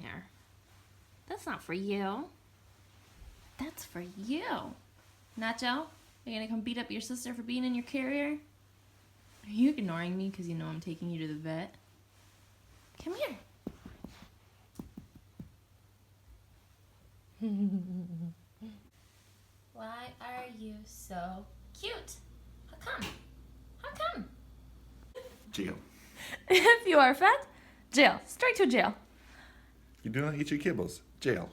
here. That's not for you. That's for you. Nacho, are you gonna come beat up your sister for being in your carrier? Are you ignoring me because you know I'm taking you to the vet? Come here. Why are you so cute? How come? How come? Jail. If you are fat, jail. Straight to jail. You do not eat your kibbles. Jail.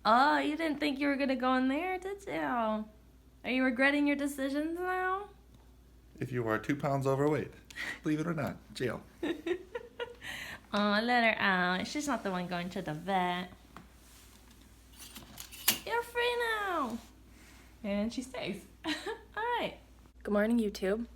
Oh, you didn't think you were gonna go in there, did you? Are you regretting your decisions now? If you are 2 pounds overweight, believe it or not, jail. Oh, let her out. She's not the one going to the vet. You're free now. And she stays. Alright. Good morning, YouTube.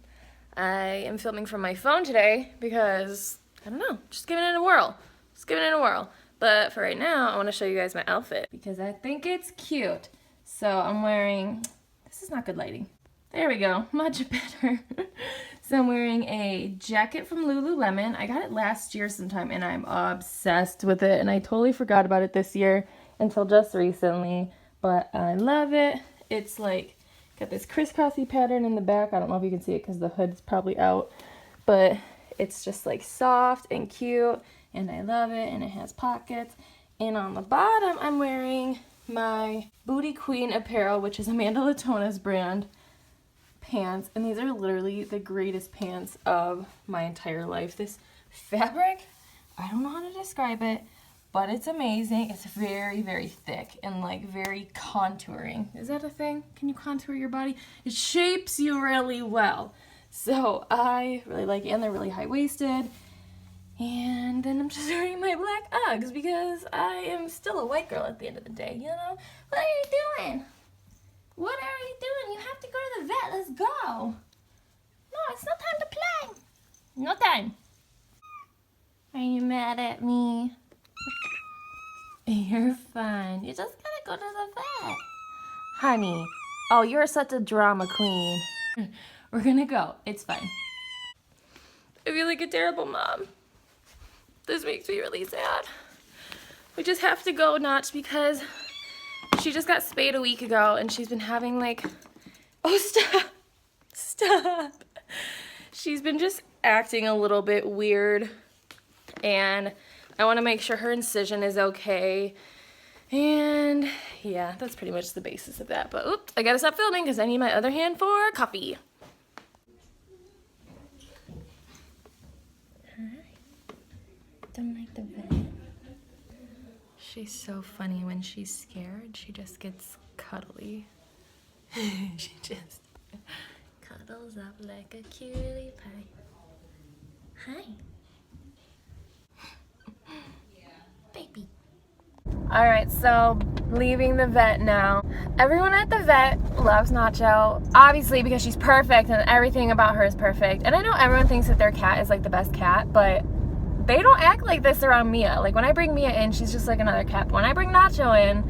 I am filming from my phone today because, I don't know, just giving it a whirl. Just giving it a whirl. But for right now, I want to show you guys my outfit because I think it's cute. So I'm wearing, this is not good lighting. There we go, much better. So I'm wearing a jacket from Lululemon. I got it last year sometime and I'm obsessed with it. And I totally forgot about it this year until just recently. But I love it. It's like, got this crisscrossy pattern in the back. I don't know if you can see it because the hood's probably out. But it's just like soft and cute. And I love it. And it has pockets. And on the bottom, I'm wearing my Booty Queen apparel, which is Amanda Latona's brand. Pants, and these are literally the greatest pants of my entire life. This fabric, I don't know how to describe it, but it's amazing. It's very, very thick and like very contouring. Is that a thing? Can you contour your body? It shapes you really well. So I really like it, and they're really high-waisted. And then I'm just wearing my black Uggs because I am still a white girl at the end of the day, you know? What are you doing? What are you doing? You have to go to the vet. Let's go. No, it's not time to play. No time. Are you mad at me? You're fine. You just gotta go to the vet. Honey. Oh, you're such a drama queen. We're gonna go. It's fine. I feel like a terrible mom. This makes me really sad. We just have to go, Notch, because she just got spayed a week ago, and she's been having like, oh, stop. She's been just acting a little bit weird, and I want to make sure her incision is okay, and yeah, that's pretty much the basis of that. But oops, I gotta stop filming because I need my other hand for coffee. Hi. Don't like the vet. She's so funny when she's scared. She just gets cuddly. She just cuddles up like a cutie pie. Hi. Baby. Alright, so leaving the vet now. Everyone at the vet loves Nacho, obviously because she's perfect and everything about her is perfect. And I know everyone thinks that their cat is like the best cat, but they don't act like this around Mia. Like when I bring Mia in, she's just like another cat. But when I bring Nacho in,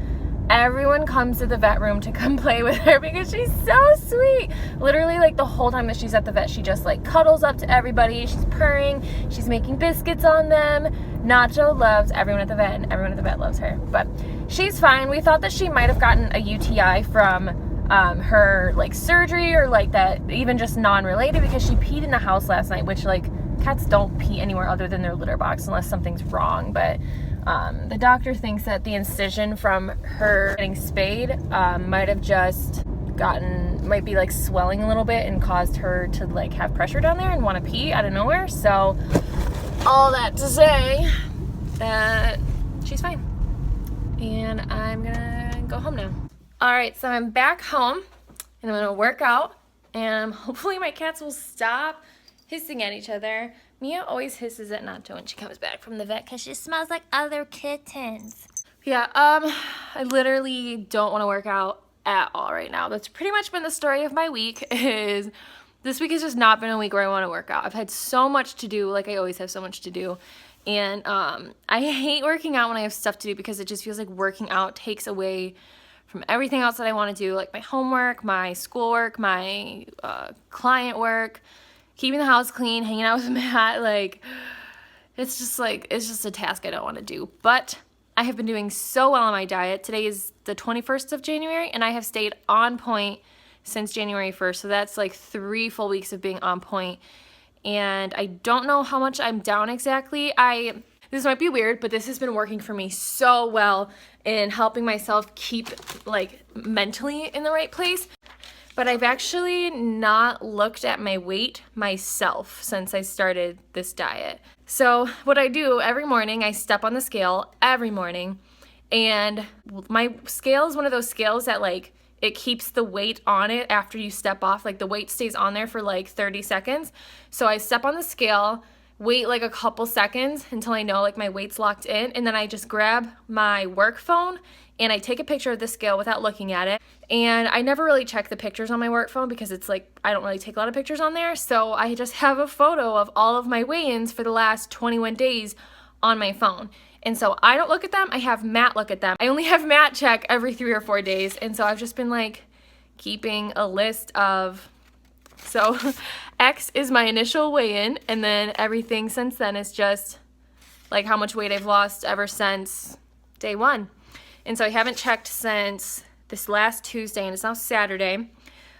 everyone comes to the vet room to come play with her because she's so sweet. Literally like the whole time that she's at the vet, she just like cuddles up to everybody. She's purring, she's making biscuits on them. Nacho loves everyone at the vet and everyone at the vet loves her. But she's fine. We thought that she might have gotten a UTI from her like surgery or like that, even just non-related, because she peed in the house last night, which like cats don't pee anywhere other than their litter box unless something's wrong. But the doctor thinks that the incision from her getting spayed might have just might be like swelling a little bit and caused her to like have pressure down there and want to pee out of nowhere. So all that to say that she's fine. And I'm gonna go home now. Alright, so I'm back home and I'm gonna work out, and hopefully my cats will stop hissing at each other. Mia always hisses at Nacho when she comes back from the vet because she smells like other kittens. Yeah, I literally don't want to work out at all right now. That's pretty much been the story of my week. Is this week has just not been a week where I want to work out. I've had so much to do, like I always have so much to do. And I hate working out when I have stuff to do because it just feels like working out takes away from everything else that I want to do, like my homework, my schoolwork, my client work, keeping the house clean, hanging out with Matt. Like, it's just like, it's just a task I don't want to do. But I have been doing so well on my diet. Today is the 21st of January, and I have stayed on point since January 1st. So that's like 3 full weeks of being on point. And I don't know how much I'm down exactly. This might be weird, but this has been working for me so well in helping myself keep like mentally in the right place. But I've actually not looked at my weight myself since I started this diet. So what I do every morning, I step on the scale every morning, and my scale is one of those scales that like it keeps the weight on it after you step off. Like the weight stays on there for like 30 seconds. So I step on the scale, wait like a couple seconds until I know like my weight's locked in, and then I just grab my work phone and I take a picture of the scale without looking at it. And I never really check the pictures on my work phone because it's like I don't really take a lot of pictures on there. So I just have a photo of all of my weigh-ins for the last 21 days on my phone. And so I don't look at them, I have Matt look at them. I only have Matt check every 3 or 4 days. And so I've just been like keeping a list of, so X is my initial weigh-in, and then everything since then is just like how much weight I've lost ever since day 1. And so I haven't checked since this last Tuesday, and it's now Saturday.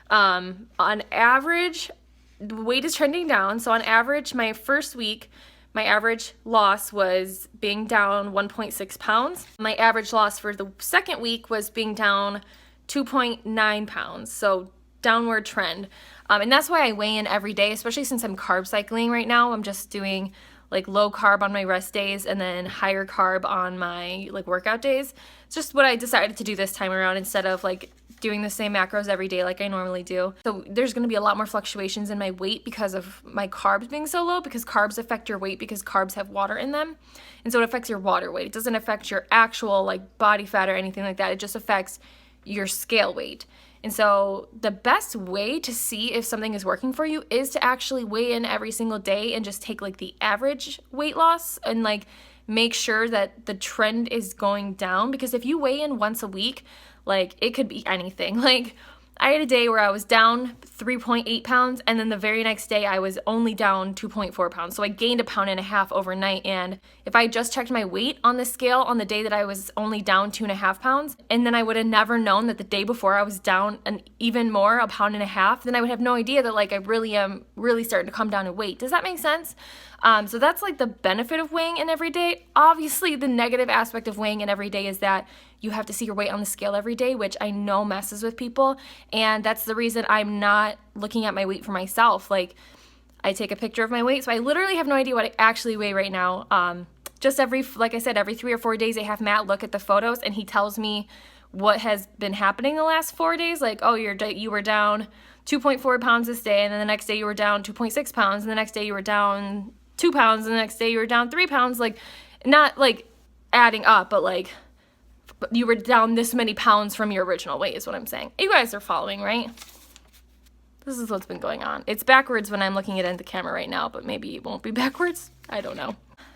On average, the weight is trending down. So on average, my first week, my average loss was being down 1.6 pounds. My average loss for the second week was being down 2.9 pounds. So downward trend. And that's why I weigh in every day, especially since I'm carb cycling right now. I'm just doing like low carb on my rest days and then higher carb on my like workout days. It's just what I decided to do this time around instead of like doing the same macros every day like I normally do. So there's going to be a lot more fluctuations in my weight because of my carbs being so low, because carbs affect your weight because carbs have water in them. And so it affects your water weight. It doesn't affect your actual like body fat or anything like that. It just affects your scale weight. And so the best way to see if something is working for you is to actually weigh in every single day and just take like the average weight loss and like make sure that the trend is going down. Because if you weigh in once a week, like it could be anything. Like I had a day where I was down 3.8 pounds, and then the very next day I was only down 2.4 pounds. So I gained 1.5 pounds overnight. And if I just checked my weight on the scale on the day that I was only down 2.5 pounds, and then I would have never known that the day before I was down an even more, 1.5 pounds, then I would have no idea that like I really am really starting to come down in weight. Does that make sense? So that's like the benefit of weighing in every day. Obviously, the negative aspect of weighing in every day is that you have to see your weight on the scale every day, which I know messes with people. And that's the reason I'm not looking at my weight for myself. Like I take a picture of my weight. So I literally have no idea what I actually weigh right now. Just like I said, every 3 or 4 days I have Matt look at the photos and he tells me what has been happening the last 4 days. Like, oh, you were down 2.4 pounds this day, and then the next day you were down 2.6 pounds, and the next day you were down 2 pounds, and the next day you were down 3 pounds. Like, not like adding up, but like you were down this many pounds from your original weight is what I'm saying. You guys are following, right? This is what's been going on. It's backwards when I'm looking at it in the camera right now, but maybe it won't be backwards. I don't know.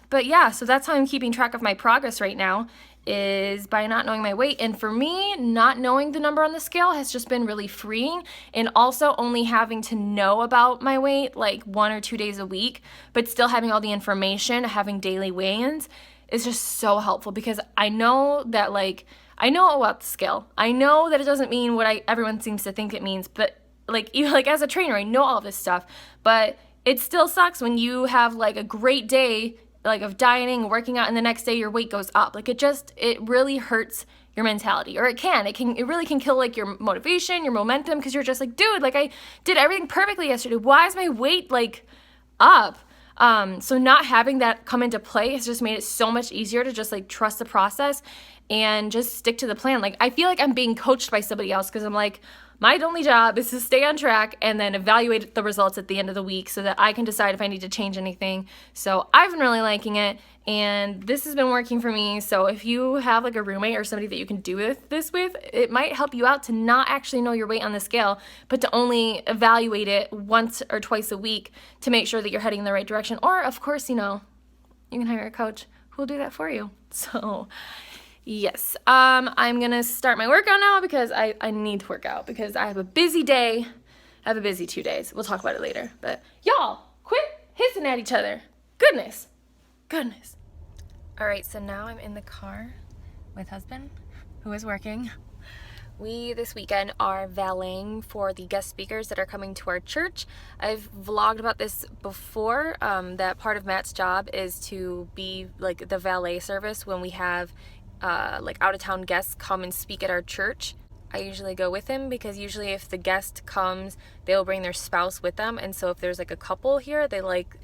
But yeah, so that's how I'm keeping track of my progress right now, is by not knowing my weight. And for me, not knowing the number on the scale has just been really freeing. And also only having to know about my weight like 1 or 2 days a week, but still having all the information, having daily weigh-ins is just so helpful, because I know that like, I know about the scale. I know that it doesn't mean what everyone seems to think it means, but like, even like as a trainer, I know all this stuff, but it still sucks when you have like a great day like of dieting, working out, and the next day your weight goes up. Like it really hurts your mentality, or it really can kill like your motivation, your momentum, because you're just like, dude, like I did everything perfectly yesterday. Why is my weight like up? So not having that come into play has just made it so much easier to just like trust the process and just stick to the plan. Like I feel like I'm being coached by somebody else, because I'm like, my only job is to stay on track and then evaluate the results at the end of the week so that I can decide if I need to change anything. So I've been really liking it, and this has been working for me. So if you have like a roommate or somebody that you can do this with, it might help you out to not actually know your weight on the scale, but to only evaluate it once or twice a week to make sure that you're heading in the right direction. Or of course, you can hire a coach who will do that for you. So yes, I'm gonna start my workout now, because I need to work out, because I have a busy day. I have a busy 2 days. We'll talk about it later. But y'all, quit hissing at each other. Goodness. goodness. All right, so now I'm in the car with husband, who is working. We, this weekend, are valeting for the guest speakers that are coming to our church. I've vlogged about this before, that part of Matt's job is to be like the valet service when we have like out-of-town guests come and speak at our church. I usually go with him because usually if the guest comes, they'll bring their spouse with them. And so if there's like a couple here, they like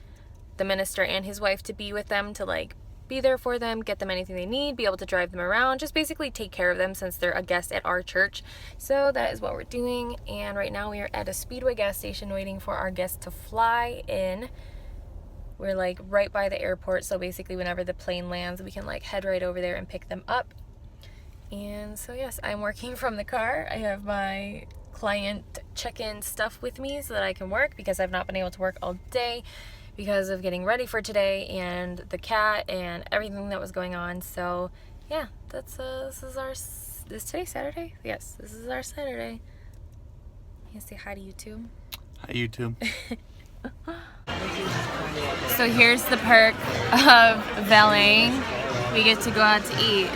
the minister and his wife to be with them, to like be there for them, get them anything they need, be able to drive them around, just basically take care of them since they're a guest at our church. So that is what we're doing. And right now we are at a Speedway gas station waiting for our guests to fly in. We're like right by the airport, so basically whenever the plane lands, we can like head right over there and pick them up. And so yes, I'm working from the car. I have my client check-in stuff with me so that I can work, because I've not been able to work all day because of getting ready for today and the cat and everything that was going on. So yeah, that's is today Saturday? Yes, this is our Saturday. You say hi to YouTube. Hi, YouTube. So here's the perk of valeting. We get to go out to eat.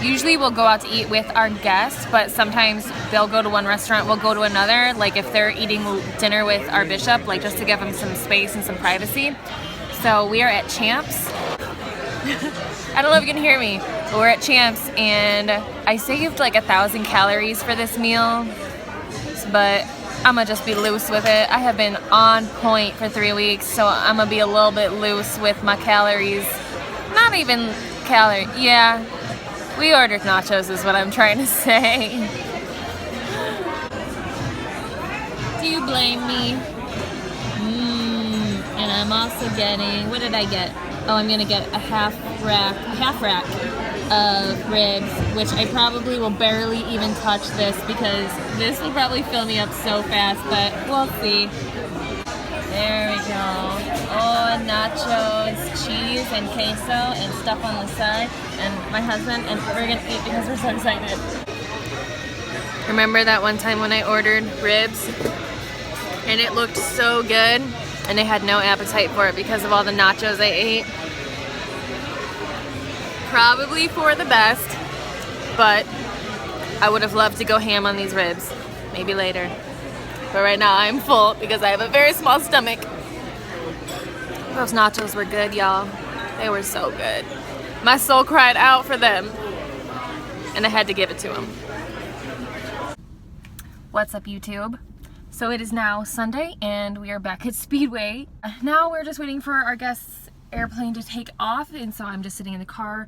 Usually we'll go out to eat with our guests, but sometimes they'll go to one restaurant, we'll go to another, like if they're eating dinner with our bishop, like just to give them some space and some privacy. So we are at Champs. I don't know if you can hear me, but we're at Champs, and I saved like 1,000 calories for this meal, but I'm gonna just be loose with it. I have been on point for 3 weeks, so I'm gonna be a little bit loose with my calories. Not even calorie, yeah. We ordered nachos is what I'm trying to say. Do you blame me? And I'm also getting, what did I get? Oh, I'm gonna get a half rack of ribs, which I probably will barely even touch this because this will probably fill me up so fast, but we'll see. There we go. Oh, nachos, cheese and queso and stuff on the side. And my husband, and we're gonna eat because we're so excited. Remember that one time when I ordered ribs and it looked so good and I had no appetite for it because of all the nachos I ate? Probably for the best, but I would have loved to go ham on these ribs. Maybe later. But right now I'm full because I have a very small stomach. Those nachos were good, y'all. They were so good. My soul cried out for them, and I had to give it to him. What's up, YouTube? So it is now Sunday, and we are back at Speedway. Now we're just waiting for our guest's airplane to take off, and so I'm just sitting in the car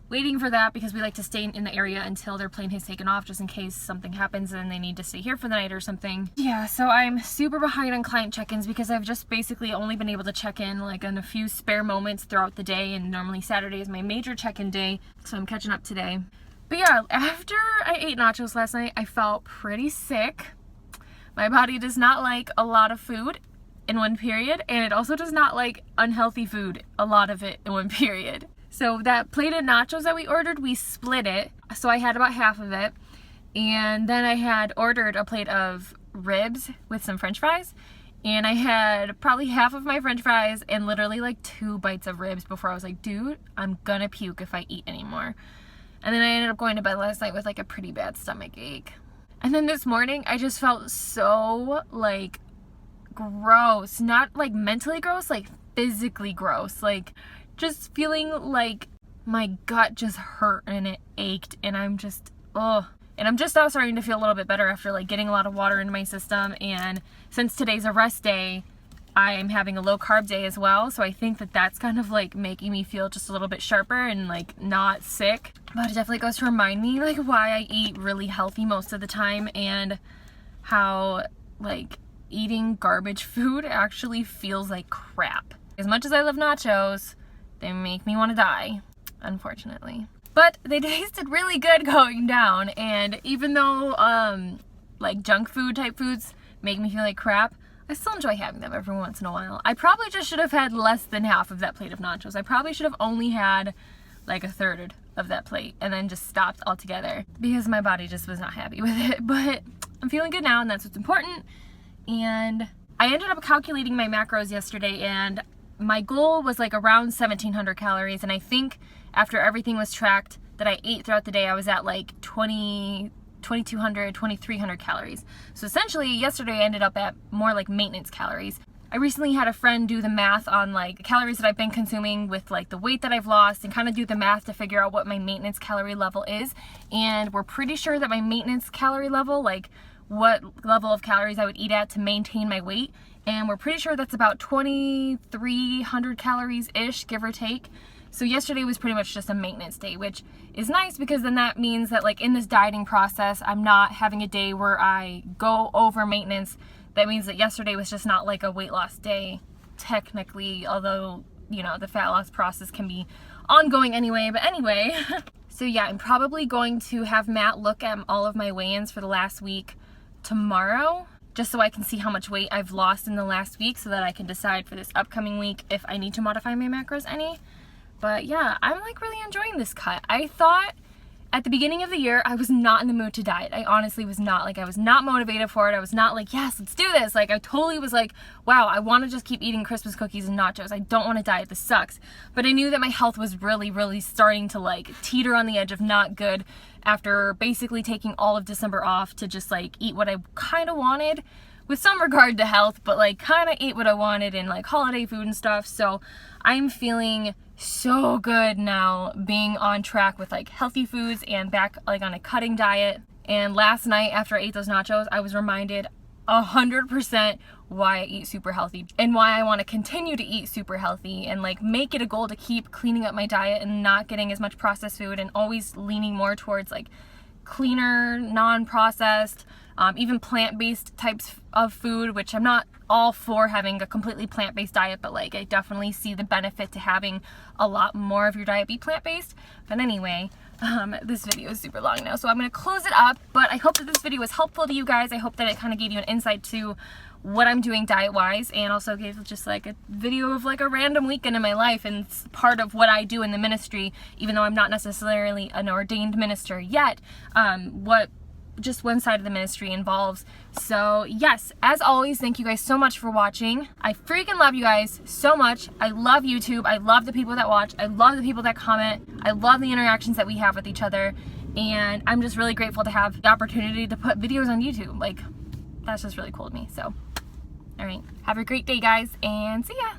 waiting for that because we like to stay in the area until their plane has taken off, just in case something happens and they need to stay here for the night or something. Yeah, so I'm super behind on client check-ins because I've just basically only been able to check in like in a few spare moments throughout the day, and normally Saturday is my major check-in day, so I'm catching up today. But yeah, after I ate nachos last night, I felt pretty sick. My body does not like a lot of food in one period, and it also does not like unhealthy food, a lot of it in one period. So that plate of nachos that we ordered, we split it. So I had about half of it. And then I had ordered a plate of ribs with some french fries. And I had probably half of my french fries and literally like 2 bites of ribs before I was like, dude, I'm gonna puke if I eat anymore. And then I ended up going to bed last night with like a pretty bad stomach ache. And then this morning, I just felt so like gross. Not like mentally gross, like physically gross. Like just feeling like my gut just hurt and it ached, and I'm just, ugh. And I'm just now starting to feel a little bit better after like getting a lot of water into my system, and since today's a rest day, I'm having a low carb day as well, so I think that that's kind of like making me feel just a little bit sharper and like not sick. But it definitely goes to remind me like why I eat really healthy most of the time, and how like eating garbage food actually feels like crap. As much as I love nachos, they make me want to die, unfortunately. But they tasted really good going down, and even though like junk food type foods make me feel like crap, I still enjoy having them every once in a while. I probably just should have had less than half of that plate of nachos. I probably should have only had like a third of that plate and then just stopped altogether because my body just was not happy with it. But I'm feeling good now, and that's what's important. And I ended up calculating my macros yesterday, and my goal was like around 1,700 calories, and I think after everything was tracked that I ate throughout the day, I was at like 2,200, 2,300 calories. So essentially yesterday I ended up at more like maintenance calories. I recently had a friend do the math on like the calories that I've been consuming with like the weight that I've lost, and kind of do the math to figure out what my maintenance calorie level is. And we're pretty sure that my maintenance calorie level, like what level of calories I would eat at to maintain my weight, and we're pretty sure that's about 2,300 calories-ish, give or take. So yesterday was pretty much just a maintenance day, which is nice because then that means that like in this dieting process, I'm not having a day where I go over maintenance. That means that yesterday was just not like a weight loss day, technically, although, you know, the fat loss process can be ongoing anyway. But anyway, so yeah, I'm probably going to have Matt look at all of my weigh-ins for the last week tomorrow, just so I can see how much weight I've lost in the last week so that I can decide for this upcoming week if I need to modify my macros any. But yeah, I'm like really enjoying this cut. I thought at the beginning of the year, I was not in the mood to diet. I honestly was not. Like, I was not motivated for it. I was not like, yes, let's do this. Like, I totally was like, wow, I want to just keep eating Christmas cookies and nachos. I don't want to diet. This sucks. But I knew that my health was really, really starting to like teeter on the edge of not good after basically taking all of December off to just like eat what I kind of wanted, with some regard to health, but like kind of eat what I wanted and like holiday food and stuff. So I'm feeling so good now being on track with like healthy foods and back like on a cutting diet. And last night after I ate those nachos, I was reminded 100% why I eat super healthy and why I want to continue to eat super healthy and like make it a goal to keep cleaning up my diet and not getting as much processed food and always leaning more towards like cleaner, non-processed, even plant-based types of food, which I'm not all for having a completely plant-based diet, but like I definitely see the benefit to having a lot more of your diet be plant-based. But anyway, this video is super long now, so I'm going to close it up, but I hope that this video was helpful to you guys. I hope that it kind of gave you an insight to what I'm doing diet-wise, and also gave just like a video of like a random weekend in my life and it's part of what I do in the ministry, even though I'm not necessarily an ordained minister yet, what just one side of the ministry involves. So yes, as always, thank you guys so much for watching. I freaking love you guys so much. I love YouTube. I love the people that watch. I love the people that comment. I love the interactions that we have with each other, and I'm just really grateful to have the opportunity to put videos on YouTube. Like, that's just really cool to me. So all right, have a great day, guys, and see ya.